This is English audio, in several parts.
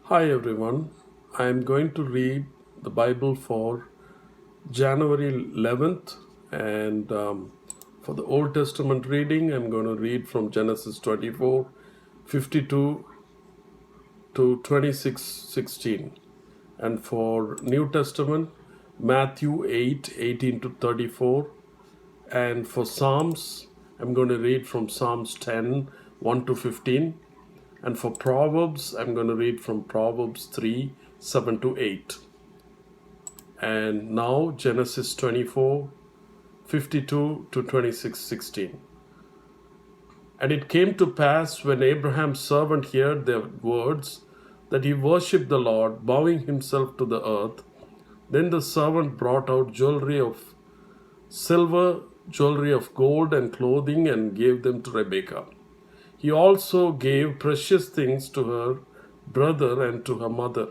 Hi everyone. I am going to read the Bible for January 11th, and for the Old Testament reading, I'm going to read from Genesis 24:52 to 26:16, and for New Testament, Matthew 8:18 to 34, and for Psalms, I'm going to read from Psalms 10:1 to 15, and for Proverbs, I'm going to read from Proverbs 3:7 to 8. And now Genesis 24:52 to 26:16. And it came to pass when Abraham's servant heard their words that he worshipped the Lord, bowing himself to the earth. Then the servant brought out jewelry of silver, jewelry of gold, and clothing, and gave them to Rebekah. He also gave precious things to her brother and to her mother.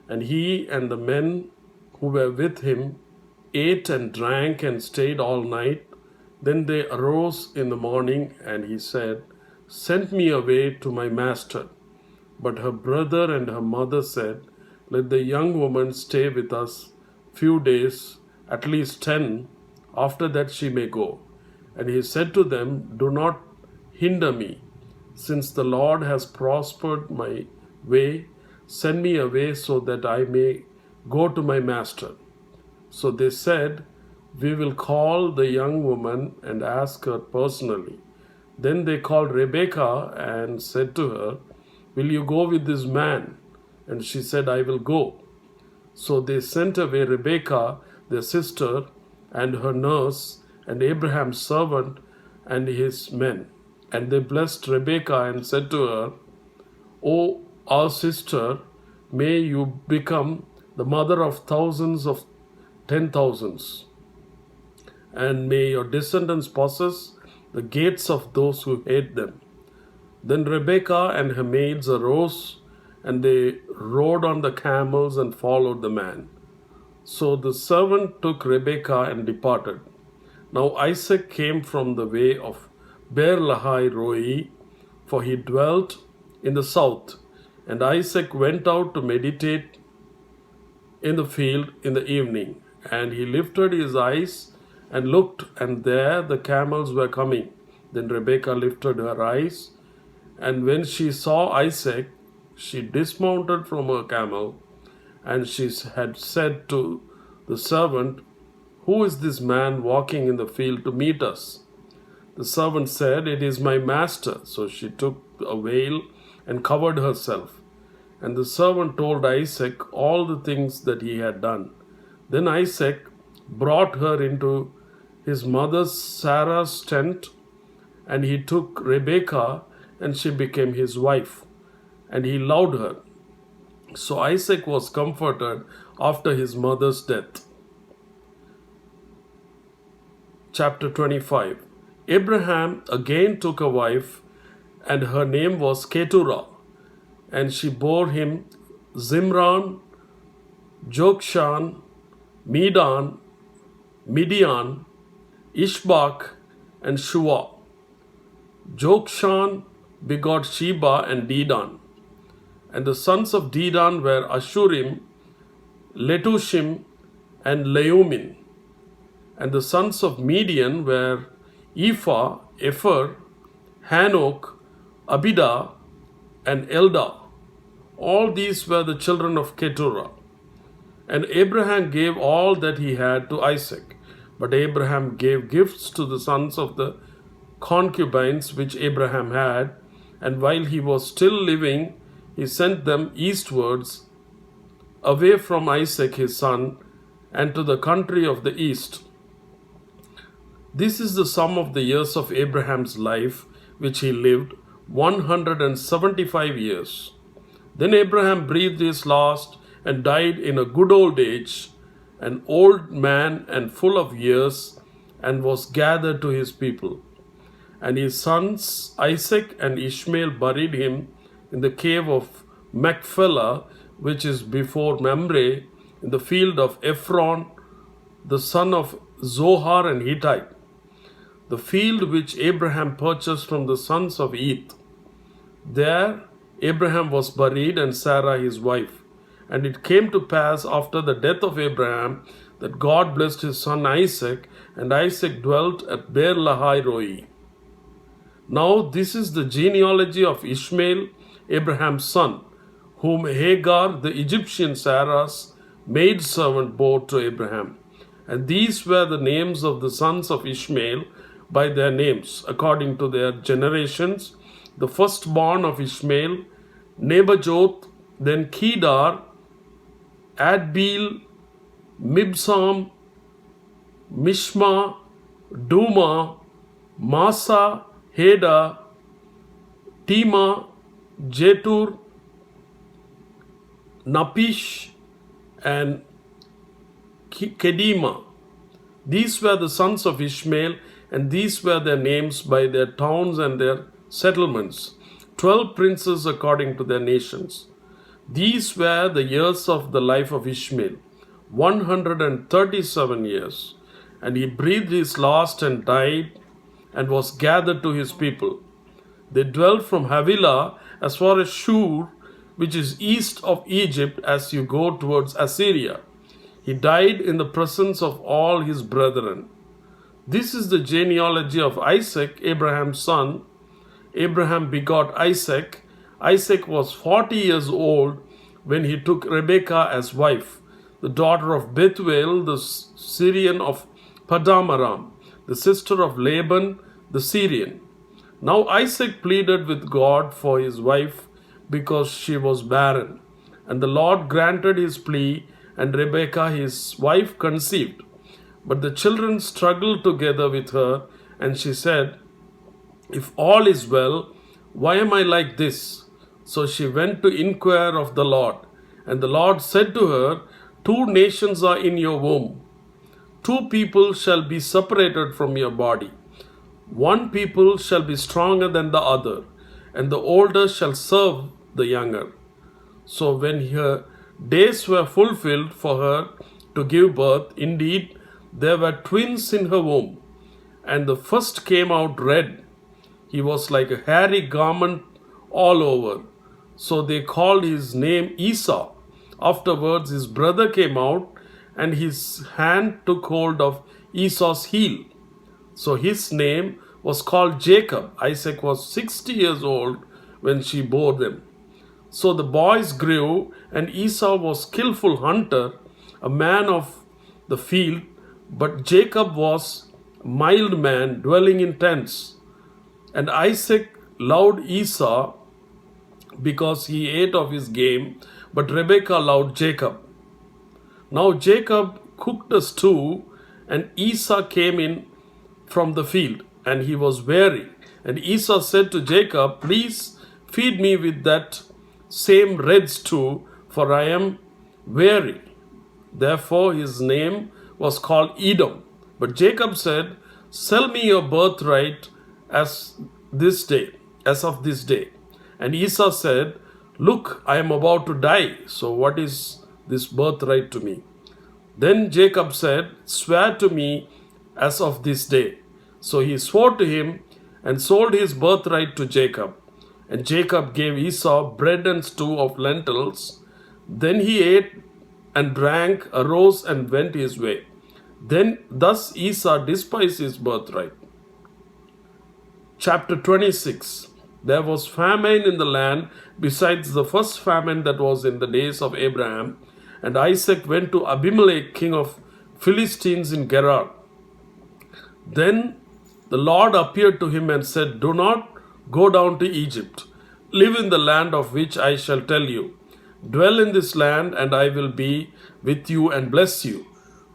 And he and the men who were with him ate and drank and stayed all night. Then they arose in the morning, and he said, "Send me away to my master." But her brother and her mother said, "Let the young woman stay with us few days, at least 10. After that she may go." And he said to them, "Do not hinder me, since the Lord has prospered my way. Send me away so that I may go to my master." So they said, "We will call the young woman and ask her personally." Then they called Rebekah and said to her, "Will you go with this man?" And she said, "I will go." So they sent away Rebekah, their sister, and her nurse, and Abraham's servant and his men. And they blessed Rebekah and said to her, "O our sister, may you become the mother of thousands of 10,000s, and may your descendants possess the gates of those who hate them." Then Rebekah and her maids arose, and they rode on the camels and followed the man. So the servant took Rebekah and departed. Now Isaac came from the way of Beer-lahai-roi, for he dwelt in the south. And Isaac went out to meditate in the field in the evening. And he lifted his eyes and looked, and there the camels were coming. Then Rebekah lifted her eyes, and when she saw Isaac, she dismounted from her camel, and she had said to the servant, "Who is this man walking in the field to meet us?" The servant said, "It is my master." So she took a veil and covered herself. And the servant told Isaac all the things that he had done. Then Isaac brought her into his mother Sarah's tent, and he took Rebekah, and she became his wife, and he loved her. So Isaac was comforted after his mother's death. Chapter 25. Abraham again took a wife, and her name was Keturah, and she bore him Zimran, Jokshan, Midian, Ishbak, and Shua. Jokshan begot Sheba and Dedan. And the sons of Dedan were Ashurim, Letushim, and Leumin. And the sons of Midian were Ephah, Epher, Hanok, Abidah, and Eldah. All these were the children of Keturah. And Abraham gave all that he had to Isaac. But Abraham gave gifts to the sons of the concubines which Abraham had, and while he was still living, he sent them eastwards, away from Isaac his son, and to the country of the east. This is the sum of the years of Abraham's life, which he lived, 175 years. Then Abraham breathed his last and died in a good old age, an old man and full of years, and was gathered to his people. And his sons Isaac and Ishmael buried him in the cave of Machpelah, which is before Mamre, in the field of Ephron, the son of Zohar and Hittite, the field which Abraham purchased from the sons of Heth. There Abraham was buried, and Sarah his wife. And it came to pass after the death of Abraham that God blessed his son Isaac, and Isaac dwelt at Beer Lahai Roi. Now this is the genealogy of Ishmael, Abraham's son, whom Hagar the Egyptian, Sarah's maidservant, bore to Abraham. And these were the names of the sons of Ishmael by their names, according to their generations. The firstborn of Ishmael, Nebajoth, then Kedar, Adbeel, Mibsam, Mishma, Duma, Masa, Heda, Tema, Jetur, Napish, and Kedema. These were the sons of Ishmael, and these were their names by their towns and their settlements, 12 princes according to their nations. These were the years of the life of Ishmael, 137 years. And he breathed his last and died, and was gathered to his people. They dwelt from Havilah as far as Shur, which is east of Egypt as you go towards Assyria. He died in the presence of all his brethren. This is the genealogy of Isaac, Abraham's son. Abraham begot Isaac. Isaac was 40 years old when he took Rebekah as wife, the daughter of Bethuel, the Syrian of Paddan Aram, the sister of Laban the Syrian. Now Isaac pleaded with God for his wife because she was barren. And the Lord granted his plea, and Rebekah his wife conceived. But the children struggled together with her, and she said, "If all is well, why am I like this?" So she went to inquire of the Lord. And the Lord said to her, "Two nations are in your womb. Two people shall be separated from your body. One people shall be stronger than the other, and the older shall serve the younger." So when her days were fulfilled for her to give birth, indeed there were twins in her womb, and the first came out red. He was like a hairy garment all over. So they called his name Esau. Afterwards his brother came out, and his hand took hold of Esau's heel. So his name was called Jacob. Isaac was 60 years old when she bore them. So the boys grew, and Esau was skillful hunter, a man of the field, but Jacob was a mild man, dwelling in tents. And Isaac loved Esau because he ate of his game, but Rebekah loved Jacob. Now Jacob cooked a stew, and Esau came in from the field, and he was weary. And Esau said to Jacob, "Please feed me with that same red stew, for I am weary." Therefore his name was called Edom. But Jacob said, "Sell me your birthright as of this day." And Esau said, "Look, I am about to die, so what is this birthright to me?" Then Jacob said, "Swear to me as of this day." So he swore to him and sold his birthright to Jacob. And Jacob gave Esau bread and stew of lentils. Then he ate and drank, arose and went his way. Then thus Esau despised his birthright. Chapter 26. There was famine in the land besides the first famine that was in the days of Abraham. And Isaac went to Abimelech, king of Philistines, in Gerar. Then the Lord appeared to him and said, "Do not go down to Egypt. Live in the land of which I shall tell you. Dwell in this land, and I will be with you and bless you.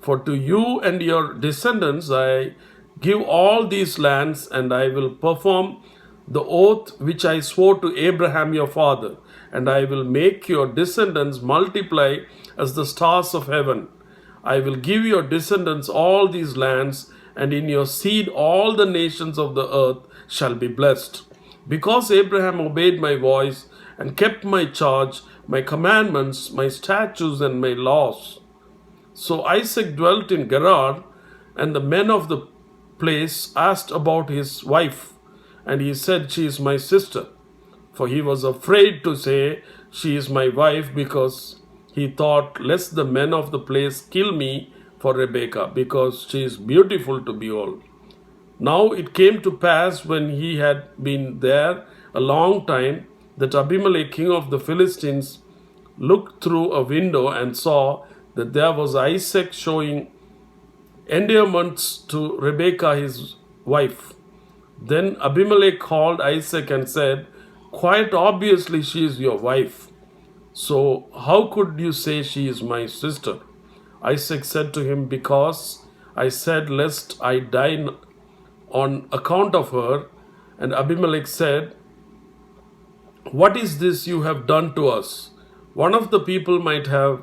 For to you and your descendants I give all these lands, and I will perform the oath which I swore to Abraham your father, and I will make your descendants multiply as the stars of heaven. I will give your descendants all these lands, and in your seed all the nations of the earth shall be blessed. Because Abraham obeyed my voice and kept my charge, my commandments, my statutes, and my laws." So Isaac dwelt in Gerar, and the men of the place asked about his wife, and he said, "She is my sister." For he was afraid to say, "She is my wife," because he thought, "Lest the men of the place kill me for Rebekah, because she is beautiful to behold." Now it came to pass, when he had been there a long time, that Abimelech king of the Philistines looked through a window and saw that there was Isaac showing endearments to Rebekah his wife. Then Abimelech called Isaac and said, "Quite obviously she is your wife. So how could you say she is my sister?" Isaac said to him, "Because I said, lest I die on account of her." And Abimelech said, "What is this you have done to us? One of the people might have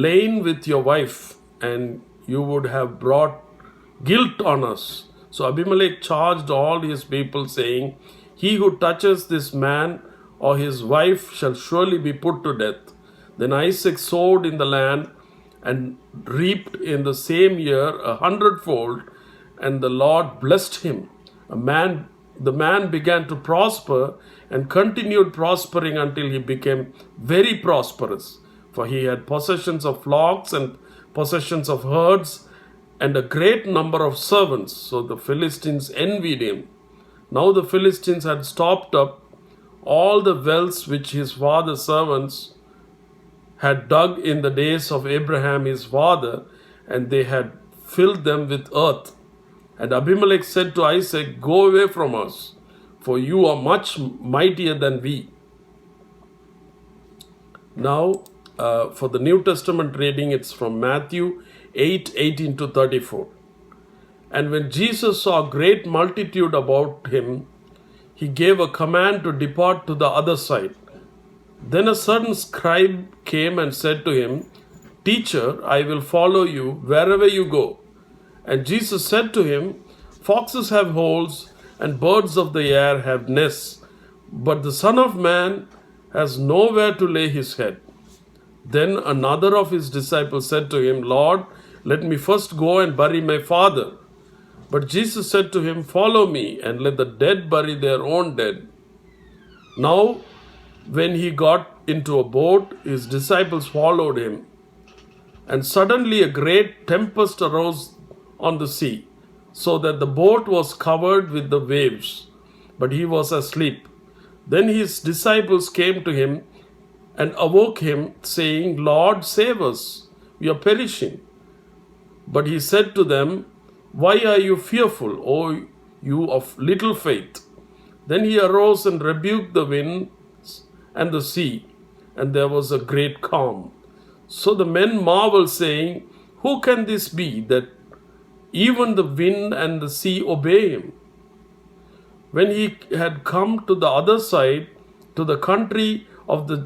lain with your wife, and you would have brought guilt on us." So Abimelech charged all his people, saying, "He who touches this man or his wife shall surely be put to death." Then Isaac sowed in the land and reaped in the same year 100-fold, and the Lord blessed him. The man began to prosper and continued prospering until he became very prosperous, for he had possessions of flocks and possessions of herds and a great number of servants. So the Philistines envied him. Now the Philistines had stopped up all the wells which his father's servants had dug in the days of Abraham his father, and they had filled them with earth. And Abimelech said to Isaac, "Go away from us, for you are much mightier than we." Now, for the New Testament reading, it's from Matthew 8:18 to 34. And when Jesus saw a great multitude about him, he gave a command to depart to the other side. Then a certain scribe came and said to him, "Teacher, I will follow you wherever you go." And Jesus said to him, "Foxes have holes, and birds of the air have nests, but the Son of Man has nowhere to lay his head." Then another of his disciples said to him, "Lord, let me first go and bury my father." But Jesus said to him, "Follow me, and let the dead bury their own dead." Now, when he got into a boat, his disciples followed him. And suddenly a great tempest arose on the sea, so that the boat was covered with the waves, but he was asleep. Then his disciples came to him and awoke him, saying, "Lord, save us, we are perishing." But he said to them, "Why are you fearful, O you of little faith?" Then he arose and rebuked the winds and the sea, and there was a great calm. So the men marveled, saying, "Who can this be, that even the wind and the sea obey him?" When he had come to the other side, to the country of the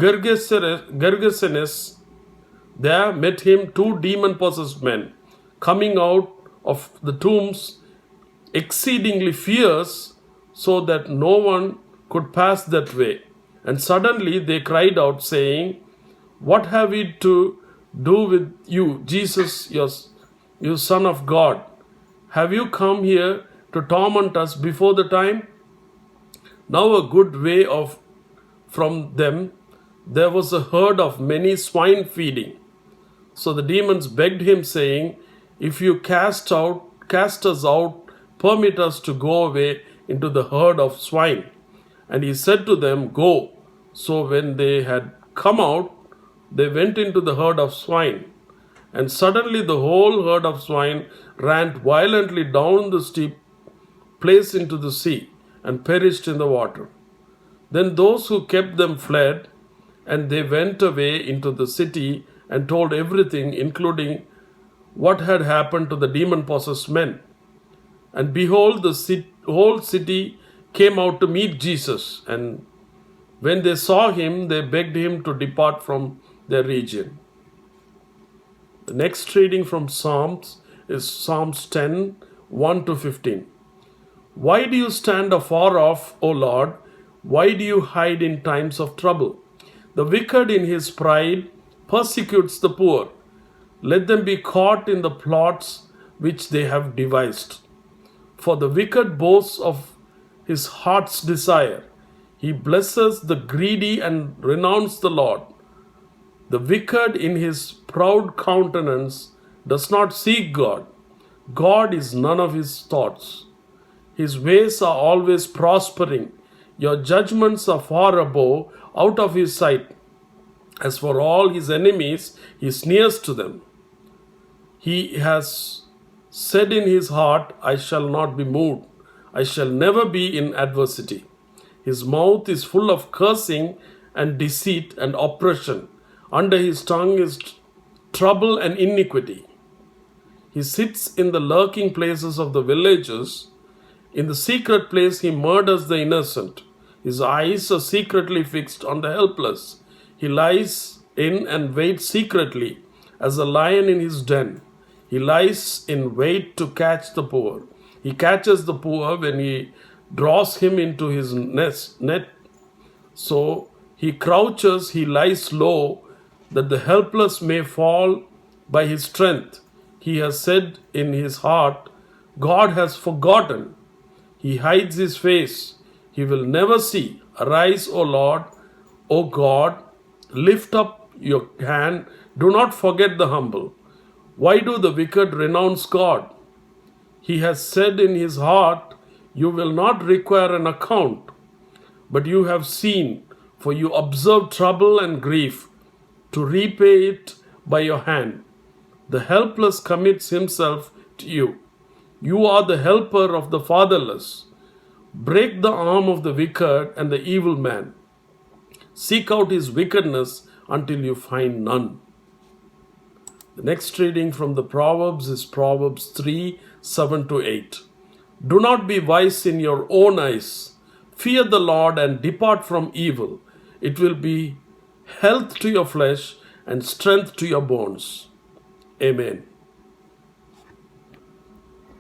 Gergesenes, there met him 2 demon-possessed men, coming out of the tombs, exceedingly fierce, so that no one could pass that way. And suddenly they cried out, saying, "What have we to do with you, Jesus, you Son of God? Have you come here to torment us before the time?" Now a good way off from them, there was a herd of many swine feeding. So the demons begged him, saying, "If you cast us out, permit us to go away into the herd of swine." And he said to them, "Go." So when they had come out, they went into the herd of swine. And suddenly the whole herd of swine ran violently down the steep place into the sea, and perished in the water. Then those who kept them fled, and they went away into the city and told everything, including what had happened to the demon-possessed men. And behold, the whole city came out to meet Jesus, and when they saw him, they begged him to depart from their region. The next reading from Psalms is Psalms 10, 1 to 15. Why do you stand afar off, O Lord? Why do you hide in times of trouble? The wicked in his pride persecutes the poor. Let them be caught in the plots which they have devised. For the wicked boasts of his heart's desire. He blesses the greedy and renounces the Lord. The wicked in his proud countenance does not seek God. God is none of his thoughts. His ways are always prospering. Your judgments are far above, out of his sight. As for all his enemies, he sneers to them. He has said in his heart, I shall not be moved. I shall never be in adversity. His mouth is full of cursing and deceit and oppression. Under his tongue is trouble and iniquity. He sits in the lurking places of the villages. In the secret place he murders the innocent. His eyes are secretly fixed on the helpless. He lies in and waits secretly as a lion in his den. He lies in wait to catch the poor. He catches the poor when he draws him into his net. So he crouches, he lies low, that the helpless may fall by his strength. He has said in his heart, God has forgotten. He hides his face. He will never see. Arise, O Lord, O God, lift up your hand. Do not forget the humble. Why do the wicked renounce God? He has said in his heart, you will not require an account. But you have seen, for you observe trouble and grief, to repay it by your hand. The helpless commits himself to you. You are the helper of the fatherless. Break the arm of the wicked and the evil man. Seek out his wickedness until you find none. The next reading from the Proverbs is Proverbs 3, 7-8. Do not be wise in your own eyes. Fear the Lord and depart from evil. It will be health to your flesh and strength to your bones. Amen.